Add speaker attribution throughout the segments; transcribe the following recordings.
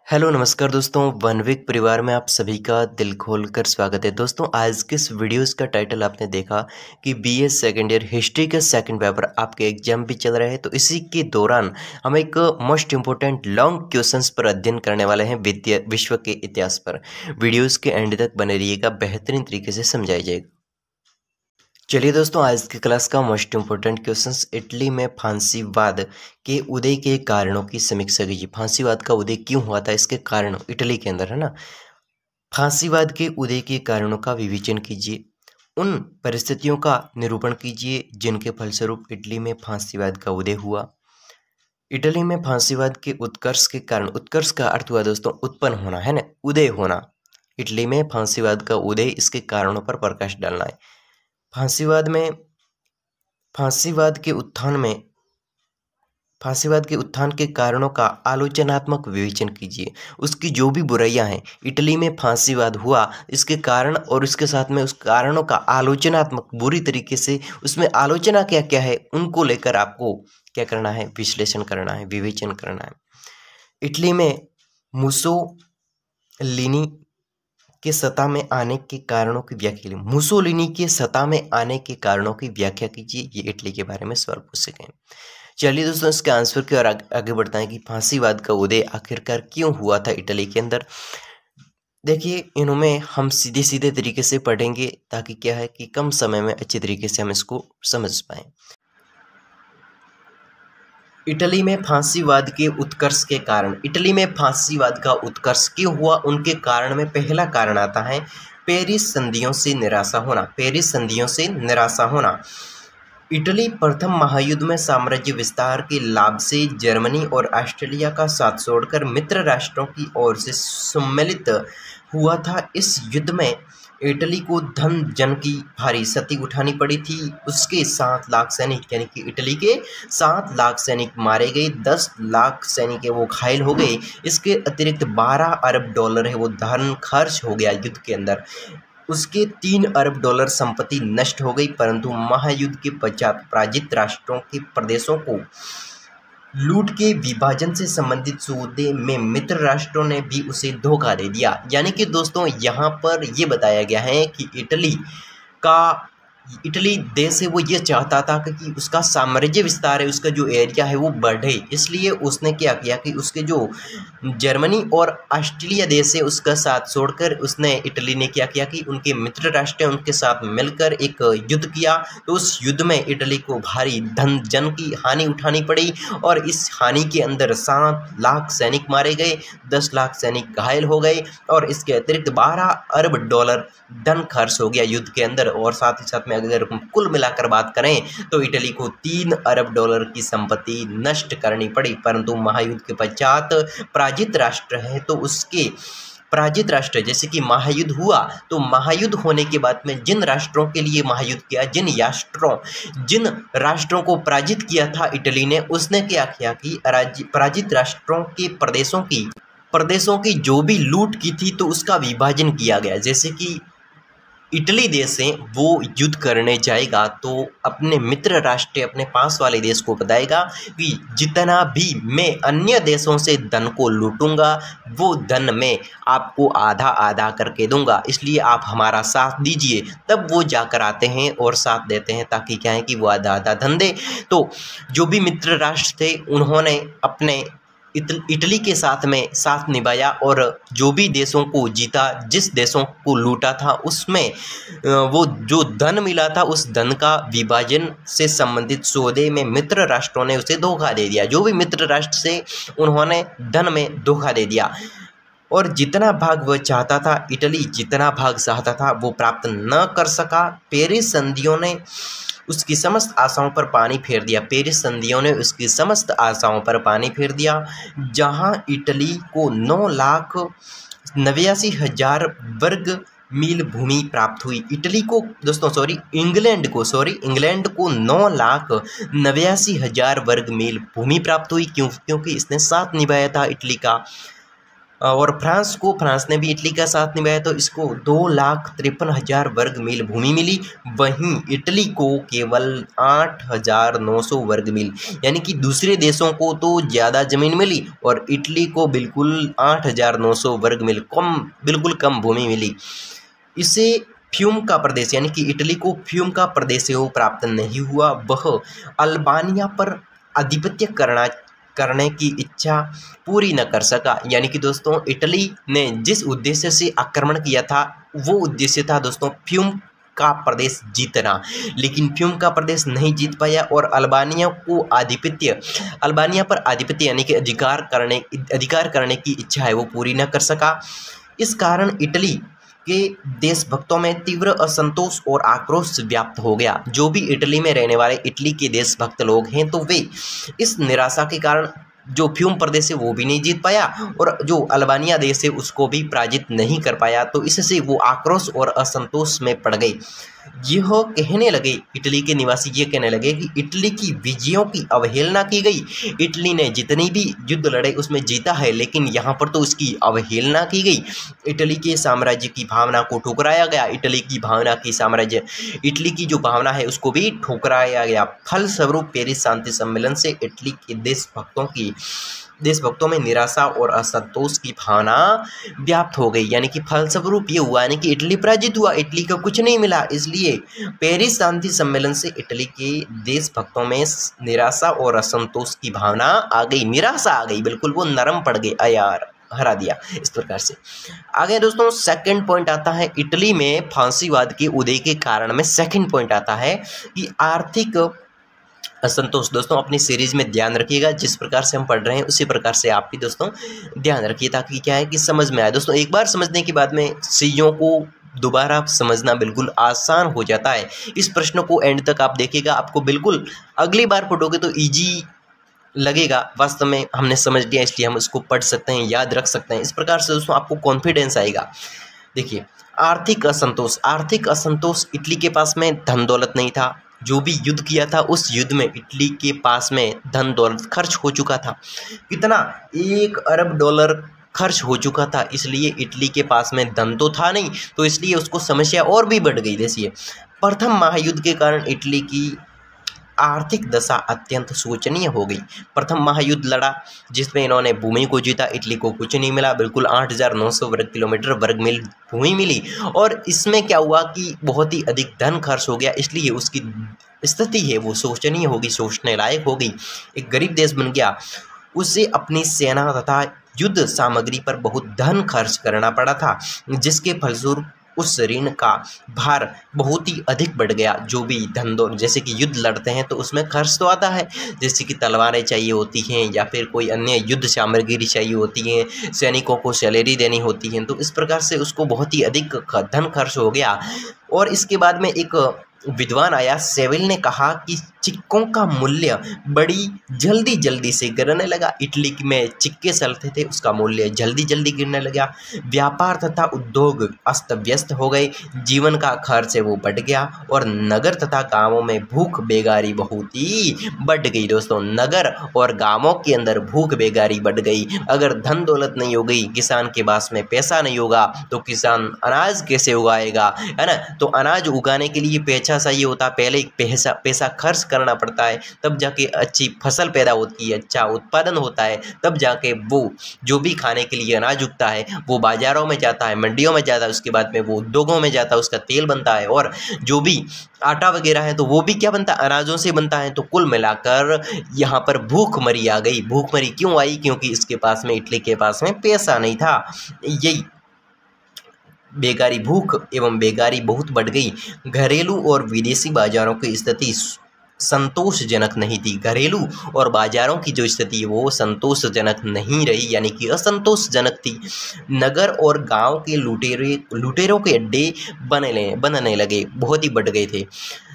Speaker 1: Hello नमस्कार दोस्तों, वनविक परिवार में आप सभी का दिल खोलकर स्वागत है। दोस्तों, आज के इस वीडियोस का टाइटल आपने देखा कि बीए सेकेंड ईयर हिस्ट्री का सेकंड पेपर आपके एग्जाम भी चल रहे हैं, तो इसी के दौरान हम एक मोस्ट इम्पोर्टेंट लॉन्ग क्वेश्चंस पर अध्ययन करने वाले हैं विश्व के इतिहास पर। वीडियोज़ के एंड तक बने रहिएगा, बेहतरीन तरीके से समझाई जाएगी। चलिए दोस्तों, आज की क्लास का मोस्ट इम्पोर्टेंट क्वेश्चंस, इटली में फांसीवाद के उदय के कारणों की समीक्षा कीजिए। फांसीवाद का उदय क्यों हुआ था, इसके कारण इटली के अंदर, है ना। फांसीवाद के उदय के कारणों का विवेचन कीजिए, उन परिस्थितियों का निरूपण कीजिए जिनके फलस्वरूप इटली में फांसीवाद का उदय हुआ। इटली में फांसीवाद के उत्कर्ष के कारण, उत्कर्ष का अर्थ हुआ दोस्तों उत्पन्न होना, है ना, उदय होना। इटली में फांसीवाद का उदय, इसके कारणों पर प्रकाश डालना है। फांसीवाद में फांसीवाद के उत्थान के कारणों का आलोचनात्मक विवेचन कीजिए। उसकी जो भी बुराइयां हैं, इटली में फांसीवाद हुआ, इसके कारण और इसके साथ में उस कारणों का आलोचनात्मक बुरी तरीके से उसमें आलोचना क्या क्या है, उनको लेकर आपको क्या करना है, विश्लेषण करना है, विवेचन करना है। इटली में मुसोलिनी के सत्ता में आने के कारणों की व्याख्या कीजिए। मुसोलिनी के सत्ता में आने के कारणों की व्याख्या कीजिए। ये इटली के बारे में सवाल पूछ सके। चलिए दोस्तों, इसके आंसर की ओर आगे बढ़ते हैं कि फांसीवाद का उदय आखिरकार क्यों हुआ था इटली के अंदर। देखिए, इनमें हम सीधे सीधे तरीके से पढ़ेंगे ताकि क्या है कि कम समय में अच्छे तरीके से हम इसको समझ पाएं। इटली में फांसीवाद के उत्कर्ष के कारण, इटली में फांसीवाद का उत्कर्ष क्यों हुआ, उनके कारण में पहला कारण आता है पेरिस संधियों से निराशा होना। पेरिस संधियों से निराशा होना। इटली प्रथम महायुद्ध में साम्राज्य विस्तार के लाभ से जर्मनी और ऑस्ट्रेलिया का साथ छोड़कर मित्र राष्ट्रों की ओर से सम्मिलित हुआ था। इस युद्ध में इटली को धन जन की भारी क्षति उठानी पड़ी थी। उसके 7 लाख सैनिक, यानी कि इटली के 7 लाख सैनिक मारे गए, 10 लाख सैनिक है वो घायल हो गए। इसके अतिरिक्त 12 अरब डॉलर है वो धन खर्च हो गया युद्ध के अंदर। उसके 3 अरब डॉलर संपत्ति नष्ट हो गई। परंतु महायुद्ध के पश्चात पराजित राष्ट्रों के प्रदेशों को लूट के विभाजन से संबंधित सौदे में मित्र राष्ट्रों ने भी उसे धोखा दे दिया। यानी कि दोस्तों, यहाँ पर ये बताया गया है कि इटली देश है वो ये चाहता था कि उसका साम्राज्य विस्तार है, उसका जो एरिया है वो बढ़े। इसलिए उसने क्या किया कि उसके जो जर्मनी और ऑस्ट्रेलिया देश है उसका साथ छोड़कर उसने, इटली ने क्या किया कि उनके मित्र राष्ट्र हैं उनके साथ मिलकर एक युद्ध किया। तो उस युद्ध में इटली को भारी धन जन की हानि उठानी पड़ी और इस हानि के अंदर 7 लाख सैनिक मारे गए, 10 लाख सैनिक घायल हो गए और इसके अतिरिक्त 12 अरब डॉलर धन खर्च हो गया युद्ध के अंदर। और साथ ही साथ में अगर कुल मिलाकर बात करें तो इटली को 3 अरब डॉलर की संपत्ति नष्ट करनी पड़ी। परंतु महायुद्ध के पश्चात पराजित राष्ट्र है तो उसके पराजित राष्ट्र, जैसे कि महायुद्ध हुआ तो महायुद्ध होने के बाद में जिन राष्ट्रों के लिए महायुद्ध किया, जिन राष्ट्रों को पराजित किया था इटली ने, उसने क्या किया कि पराजित राष्ट्रों के प्रदेशों की जो भी लूट की थी तो उसका विभाजन किया गया। जैसे कि इटली देश है वो युद्ध करने जाएगा तो अपने मित्र राष्ट्र, अपने पास वाले देश को बताएगा कि जितना भी मैं अन्य देशों से धन को लूटूंगा वो धन मैं आपको आधा आधा करके दूंगा, इसलिए आप हमारा साथ दीजिए। तब वो जाकर आते हैं और साथ देते हैं ताकि क्या है कि वो आधा आधा धन दे। तो जो भी मित्र राष्ट्र थे उन्होंने अपने इटली के साथ में साथ निभाया और जो भी देशों को जीता, जिस देशों को लूटा था उसमें वो जो धन मिला था उस धन का विभाजन से संबंधित सौदे में मित्र राष्ट्रों ने उसे धोखा दे दिया। जो भी मित्र राष्ट्र से उन्होंने धन में धोखा दे दिया और जितना भाग वह चाहता था, इटली जितना भाग चाहता था वो प्राप्त न कर सका। पेरिस संधियों ने उसकी समस्त आशाओं पर पानी फेर दिया। पेरिस संधियों ने उसकी समस्त आशाओं पर पानी फेर दिया। जहां इटली को 9,89,000 वर्ग मील भूमि प्राप्त हुई। इंग्लैंड को 9,89,000 वर्ग मील भूमि प्राप्त हुई। क्योंकि इसने साथ निभाया था इटली का। और फ्रांस ने भी इटली का साथ निभाया तो इसको 2,53,000 वर्ग मील भूमि मिली। वहीं इटली को केवल 8,900 वर्ग मील, यानी कि दूसरे देशों को तो ज़्यादा ज़मीन मिली और इटली को बिल्कुल 8,900 वर्ग मील बिल्कुल कम भूमि मिली। इसे फ्यूम का प्रदेश, यानी कि इटली को फ्यूम का प्रदेश वो प्राप्त नहीं हुआ। वह अल्बानिया पर आधिपत्य करने की इच्छा पूरी न कर सका। यानी कि दोस्तों इटली ने जिस उद्देश्य से आक्रमण किया था वो उद्देश्य था दोस्तों फ्यूम का प्रदेश जीतना, लेकिन फ्यूम का प्रदेश नहीं जीत पाया और अल्बानिया पर आधिपत्य यानी कि अधिकार करने की इच्छा है वो पूरी न कर सका। इस कारण इटली के देशभक्तों में तीव्र असंतोष और आक्रोश व्याप्त हो गया। जो भी इटली में रहने वाले इटली के देशभक्त लोग हैं तो वे इस निराशा के कारण जो फ्यूम प्रदेश है वो भी नहीं जीत पाया और जो अल्बानिया देश है उसको भी पराजित नहीं कर पाया, तो इससे वो आक्रोश और असंतोष में पड़ गए। यह कहने लगे, इटली के निवासी ये कहने लगे कि इटली की विजयों की अवहेलना की गई। इटली ने जितनी भी युद्ध लड़े उसमें जीता है, लेकिन यहाँ पर तो उसकी अवहेलना की गई। इटली के साम्राज्य की भावना को ठुकराया गया। इटली की जो भावना है उसको भी ठुकराया गया। फलस्वरूप पेरिस शांति सम्मेलन से इटली के देशभक्तों में निराशा और असंतोष की भावना व्याप्त हो गई। यानी कि फलस्वरूप ये हुआ, यानी कि इटली पराजित हुआ, इटली को कुछ नहीं मिला। इसलिए पेरिस शांति सम्मेलन से इटली के देशभक्तों में निराशा और असंतोष की भावना आ गई, निराशा आ गई, बिल्कुल वो नरम पड़ गए, यार हरा दिया इस प्रकार से। आगे दोस्तों सेकंड पॉइंट आता है इटली में फांसीवाद के उदय के कारण में। सेकंड पॉइंट आता है कि आर्थिक असंतोष। दोस्तों अपनी सीरीज में ध्यान रखिएगा, जिस प्रकार से हम पढ़ रहे हैं उसी प्रकार से आप भी दोस्तों ध्यान रखिए, ताकि क्या है कि समझ में आए। दोस्तों एक बार समझने के बाद में चीज़ों को दोबारा समझना बिल्कुल आसान हो जाता है। इस प्रश्न को एंड तक आप देखिएगा, आपको बिल्कुल अगली बार पढ़ोगे तो ईजी लगेगा। वास्तव में हमने समझ लिया इसलिए हम उसको पढ़ सकते हैं, याद रख सकते हैं। इस प्रकार से दोस्तों आपको कॉन्फिडेंस आएगा। देखिए आर्थिक असंतोष, इटली के पास में धन दौलत नहीं था। जो भी युद्ध किया था उस युद्ध में इटली के पास में धन दौलत खर्च हो चुका था। कितना? 1 अरब डॉलर खर्च हो चुका था। इसलिए इटली के पास में धन तो था नहीं, तो इसलिए उसको समस्या और भी बढ़ गई। देखिए प्रथम महायुद्ध के कारण इटली की आर्थिक दशा अत्यंत शोचनीय हो गई। प्रथम महायुद्ध लड़ा जिसमें इन्होंने भूमि को जीता, इटली को कुछ नहीं मिला, बिल्कुल 8,900 वर्ग किलोमीटर वर्ग मील भूमि मिली। और इसमें क्या हुआ कि बहुत ही अधिक धन खर्च हो गया, इसलिए उसकी स्थिति है वो शोचनीय होगी, सोचने लायक हो गई। एक गरीब देश बन गया, उसे अपनी सेना तथा युद्ध सामग्री पर बहुत धन खर्च करना पड़ा था, जिसके फलस्वरूप उस ऋण का भार बहुत ही अधिक बढ़ गया। जो भी धंधों जैसे कि युद्ध लड़ते हैं तो उसमें खर्च तो आता है, जैसे कि तलवारें चाहिए होती हैं या फिर कोई अन्य युद्ध सामग्री चाहिए होती हैं, सैनिकों को सैलरी देनी होती है, तो इस प्रकार से उसको बहुत ही अधिक धन खर्च हो गया। और इसके बाद में एक विद्वान आया, सेविल ने कहा कि सिक्कों का मूल्य बड़ी जल्दी से गिरने लगा। इटली में सिक्के चलते थे, उसका मूल्य जल्दी गिरने लगा। व्यापार तथा उद्योग अस्त व्यस्त हो गए, जीवन का खर्च है वो बढ़ गया और नगर तथा गांवों में भूख बेगारी बहुत ही बढ़ गई। दोस्तों नगर और गांवों के अंदर भूख बेगारी बढ़ गई। अगर धन दौलत नहीं हो गई, किसान के पास में पैसा नहीं होगा तो किसान अनाज कैसे उगाएगा, है ना। तो अनाज उगाने के लिए पैसा चाहिए होता, पहले पैसा खर्च करना पड़ता है, तब जाके अच्छी फसल पैदा होती है, अच्छा उत्पादन होता है, तब जाके वो जो भी खाने के लिए अनाज उगता है वो बाज़ारों में जाता है, मंडियों में जाता है, उसके बाद में वो उद्योगों में जाता है, उसका तेल बनता है और जो भी आटा वगैरह है तो वो भी क्या बनता है, अनाजों से बनता है। तो कुल मिलाकर यहाँ पर भूखमरी आ गई। भूखमरी क्यों आई? क्योंकि इसके पास में, इटली के पास में पैसा नहीं था। यही बेकारी, भूख एवं बेकारी बहुत बढ़ गई। घरेलू और विदेशी बाजारों की स्थिति संतोषजनक नहीं थी। घरेलू और बाजारों की जो स्थिति है वो संतोषजनक नहीं रही, यानी कि असंतोषजनक थी। नगर और गांव के लुटेरों के अड्डे बनने लगे, बहुत ही बढ़ गए थे।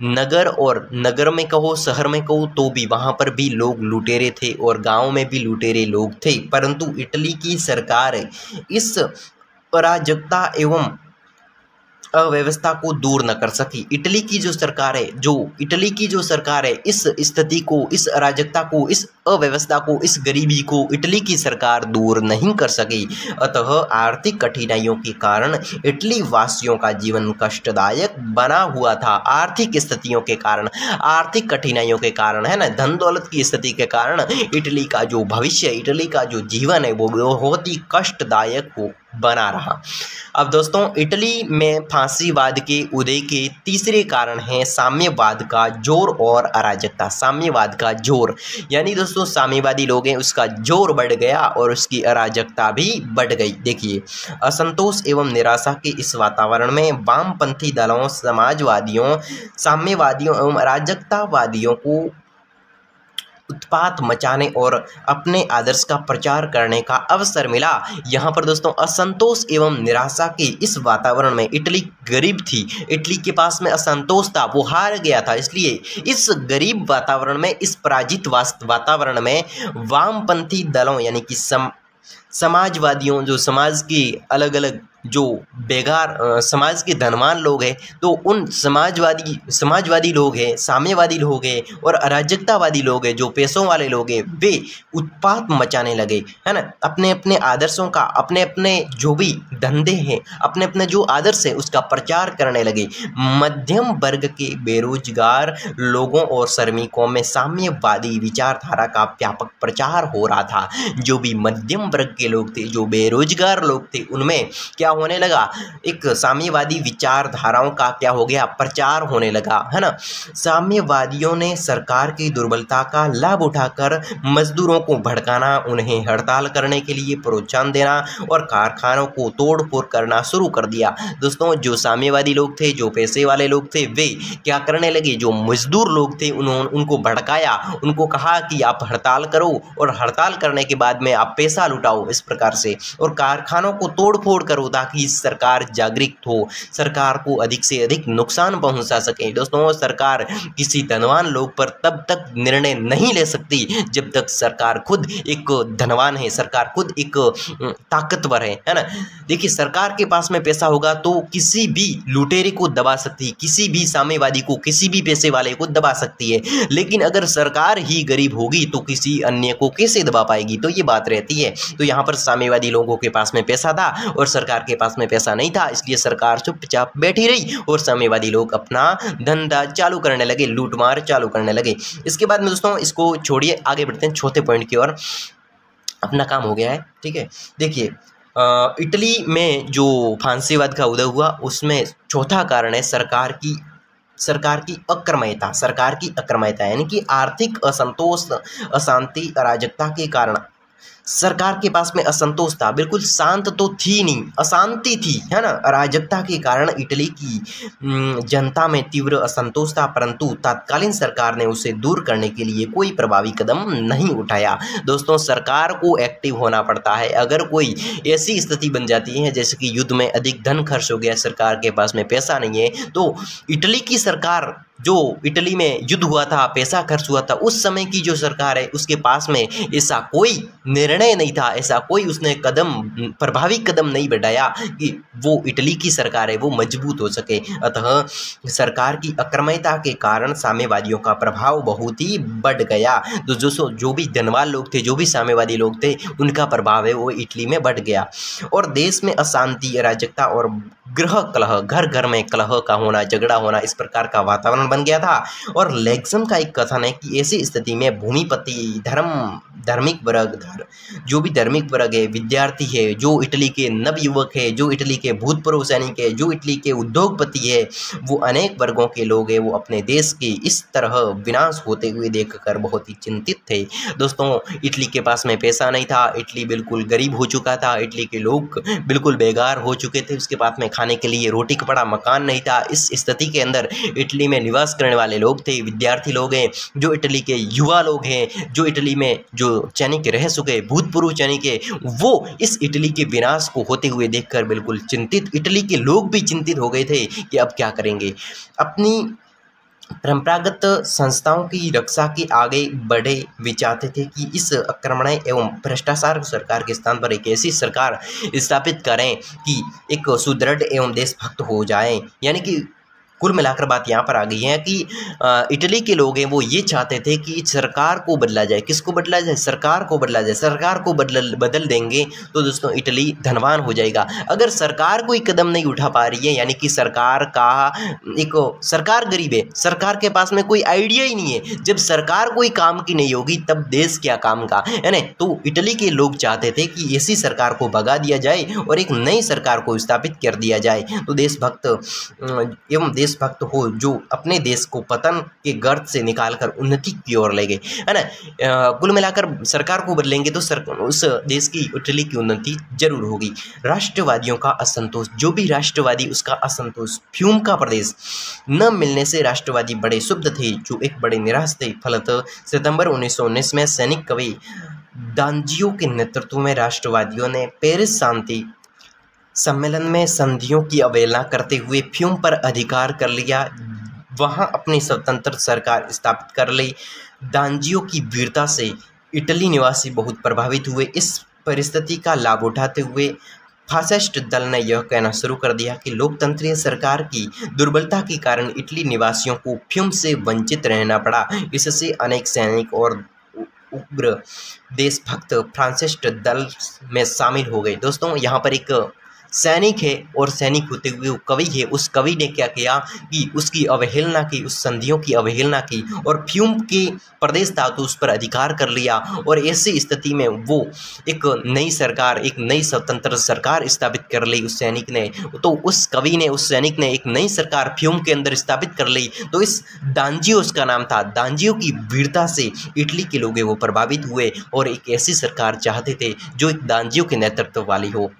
Speaker 1: नगर में कहो, शहर में कहो, तो भी वहाँ पर भी लोग लुटेरे थे और गांव में भी लुटेरे लोग थे। परंतु इटली की सरकार इस अराजकता एवं अव्यवस्था को दूर न कर सकी। इटली की जो सरकार है इस स्थिति को, इस अराजकता को, इस अव्यवस्था को, इस गरीबी को इटली की सरकार दूर नहीं कर सकी। अतः आर्थिक कठिनाइयों के कारण इटली वासियों का जीवन कष्टदायक बना हुआ था। आर्थिक स्थितियों के कारण, आर्थिक कठिनाइयों के कारण, है ना, धन दौलत की स्थिति के कारण इटली का जो भविष्य, इटली का जो जीवन है वो बहुत ही कष्टदायक बना रहा। अब दोस्तों, इटली में फांसीवाद के उदय के तीसरे कारण है साम्यवाद का जोर और अराजकता। साम्यवाद का जोर यानी दोस्तों साम्यवादी लोग हैं, उसका जोर बढ़ गया और उसकी अराजकता भी बढ़ गई। देखिए, असंतोष एवं निराशा के इस वातावरण में वामपंथी दलों, समाजवादियों, साम्यवादियों एवं अराजकतावादियों को उत्पात मचाने और अपने आदर्श का प्रचार करने का अवसर मिला। यहाँ पर दोस्तों असंतोष एवं निराशा के इस वातावरण में इटली गरीब थी, इटली के पास में असंतोष था, वो हार गया था। इसलिए इस गरीब वातावरण में, इस पराजित वातावरण में वामपंथी दलों यानी कि समाजवादियों, जो समाज की अलग अलग जो बेगार समाज के धनवान लोग हैं, तो उन समाजवादी लोग हैं, साम्यवादी लोग हैं और अराजकतावादी लोग हैं, जो पैसों वाले लोग हैं, वे उत्पात मचाने लगे, है ना। अपने अपने आदर्शों का, अपने अपने जो भी धंधे हैं, अपने अपने जो आदर्श है उसका प्रचार करने लगे। मध्यम वर्ग के बेरोजगार लोगों और श्रमिकों में साम्यवादी विचारधारा का व्यापक प्रचार हो रहा था। जो भी मध्यम वर्ग के लोग थे, जो बेरोजगार लोग थे, उनमें क्या होने लगा, एक साम्यवादी विचारधाराओं का क्या हो गया, प्रचार होने लगा, है ना। साम्यवादियों ने सरकार की दुर्बलता का लाभ उठाकर मजदूरों को भड़काना, उन्हें हड़ताल करने के लिए प्रोत्साहन देना और कारखानों को तोड़फोड़ करना शुरू कर दिया। दोस्तों, जो साम्यवादी लोग थे, जो पैसे वाले लोग थे, वे क्या करने लगे, जो मजदूर लोग थे उनको भड़काया, उनको कहा कि आप हड़ताल करो और हड़ताल करने के बाद में आप पैसा लुटाओ, इस प्रकार से, और कारखानों को तोड़फोड़ करो ताकि सरकार जागृत हो, सरकार को अधिक से अधिक नुकसान पहुंचा सके। दोस्तों, सरकार किसी धनवान लोग पर तब तक निर्णय नहीं ले सकती जब तक सरकार खुद एक धनवान है, सरकार खुद एक ताकतवर है ना। देखिए, सरकार के पास में पैसा होगा तो किसी भी लुटेरे को दबा सकती है, किसी भी साम्यवादी को, किसी भी पैसे वाले को दबा सकती है। लेकिन अगर सरकार ही गरीब होगी तो किसी अन्य को कैसे दबा पाएगी, तो ये बात रहती है। तो यहाँ पर साम्यवादी लोगों के पास में पैसा था और सरकार के पास में पैसा नहीं था, इसलिए सरकार चुपचाप बैठी रही और साम्यवादी लोग अपना धंधा चालू करने लगे, लूटमार चालू करने लगे। इसके बाद में दोस्तों, इसको छोड़िए, आगे बढ़ते हैं चौथे पॉइंट की ओर। अपना काम हो गया है, ठीक है। देखिए, इटली में जो फांसीवाद का उदय हुआ, उसमें चौथा कारण है सरकार की अक्रमयता। सरकार की अक्रमयता यानी कि आर्थिक असंतोष, अशांति, अराजकता के कारण सरकार के पास में असंतोष था, बिल्कुल शांत तो थी नहीं, अशांति थी, है ना। अराजकता के कारण इटली की जनता में तीव्र असंतोष था, परंतु तत्कालीन सरकार ने उसे दूर करने के लिए कोई प्रभावी कदम नहीं उठाया। दोस्तों, सरकार को एक्टिव होना पड़ता है। अगर कोई ऐसी स्थिति बन जाती है जैसे कि युद्ध में अधिक धन खर्च हो गया, सरकार के पास में पैसा नहीं है, तो इटली की सरकार, जो इटली में युद्ध हुआ था, पैसा खर्च हुआ था, उस समय की जो सरकार है उसके पास में ऐसा कोई निर्णय नहीं था, ऐसा कोई उसने कदम, प्रभावी कदम नहीं बढ़ाया कि वो इटली की सरकार है वो मजबूत हो सके। अतः सरकार की अक्रमयता के कारण साम्यवादियों का प्रभाव बहुत ही बढ़ गया। तो जो भी धनवान लोग थे, जो भी साम्यवादी लोग थे, उनका प्रभाव है वो इटली में बढ़ गया और देश में अशांति, अराजकता और गृह कलह, घर घर में कलह का होना, झगड़ा होना, इस प्रकार का वातावरण बन गया था। और लेक्सम का एक कथन है कि ऐसी स्थिति में भूमिपति, धार्मिक वर्ग, जो भी धार्मिक वर्ग है, विद्यार्थी है, जो इटली के नवयुवक है, जो इटली के भूतपूर्व सैनिक है, जो इटली के उद्योगपति है, वो अनेक वर्गों के लोग हैं, वो अपने देश के इस तरह विनाश होते हुए देखकर बहुत ही चिंतित थे। दोस्तों, इटली के पास में पैसा नहीं था, इटली बिल्कुल गरीब हो चुका था, इटली के लोग बिल्कुल बेकार हो चुके थे, उसके पास में खाने के लिए रोटी कपड़ा मकान नहीं था। इस स्थिति के अंदर इटली में निवास करने वाले लोग थे, विद्यार्थी लोग हैं, जो इटली के युवा लोग हैं, जो इटली में जो सैनिक रह चुके, भूतपूर्व सैनिक है, वो इस इटली के विनाश को होते हुए देखकर बिल्कुल चिंतित, इटली के लोग भी चिंतित हो गए थे कि अब क्या करेंगे। अपनी परंपरागत संस्थाओं की रक्षा के आगे बढ़े वे चाहते थे कि इस आक्रमण एवं भ्रष्टाचार सरकार के स्थान पर एक ऐसी सरकार स्थापित करें कि एक सुदृढ़ एवं देशभक्त हो जाए। यानी कि कुल मिलाकर बात यहाँ पर आ गई है कि इटली के लोग हैं वो ये चाहते थे कि सरकार को बदला जाए। किसको बदला जाए? सरकार को बदला जाए। सरकार को बदल देंगे तो दोस्तों इटली धनवान हो जाएगा। अगर सरकार कोई कदम नहीं उठा पा रही है, यानी कि सरकार गरीब है, सरकार के पास में कोई आइडिया ही नहीं है, जब सरकार कोई काम की नहीं होगी तब देश क्या काम का, है ना। तो इटली के लोग चाहते थे कि ऐसी सरकार को भगा दिया जाए और एक नई सरकार को स्थापित कर दिया जाए। तो देशभक्त एवं देशभक्त हो जो अपने देश को पतन के गर्त से निकालकर उन्नति की ओर ले गए, है ना। कुल मिलाकर सरकार को बदलेंगे तो उस देश की इटली की उन्नति जरूर होगी। राष्ट्रवादियों का असंतोष, जो भी राष्ट्रवादी उसका असंतोष, फ्यूम का प्रदेश न मिलने से राष्ट्रवादी बड़े शुद्ध थे, जो एक बड़े निराश थे। फलतः सितंबर 1919 में सैनिक कवि दांजियो के नेतृत्व में राष्ट्रवादियों ने पेरिस शांति सम्मेलन में संधियों की अवहेलना करते हुए फ्यूम पर अधिकार कर लिया, वहां अपनी स्वतंत्र सरकार स्थापित कर ली। दांजियो की वीरता से इटली निवासी बहुत प्रभावित हुए। इस परिस्थिति का लाभ उठाते हुए फासिस्ट दल ने यह कहना शुरू कर दिया कि लोकतंत्रीय सरकार की दुर्बलता के कारण इटली निवासियों को फ्यूम से वंचित रहना पड़ा। इससे अनेक सैनिक और उग्र देशभक्त फासिस्ट दल में शामिल हो गए। दोस्तों यहाँ पर एक सैनिक है और सैनिक होते हुए वो कवि है, उस कवि ने क्या किया कि उसकी अवहेलना की, उस संधियों की अवहेलना की और फ्यूम के प्रदेश था तो उस पर अधिकार कर लिया। और ऐसी स्थिति में वो एक नई सरकार, एक नई स्वतंत्र सरकार स्थापित कर ली उस सैनिक ने। तो उस कवि ने, उस सैनिक ने एक नई सरकार फ्यूम के अंदर स्थापित कर ली। तो इस दांजियो उसका नाम था। दांजियो की वीरता से इटली के लोग वो प्रभावित हुए और एक ऐसी सरकार चाहते थे जो एक दांजियो के नेतृत्व वाली हो।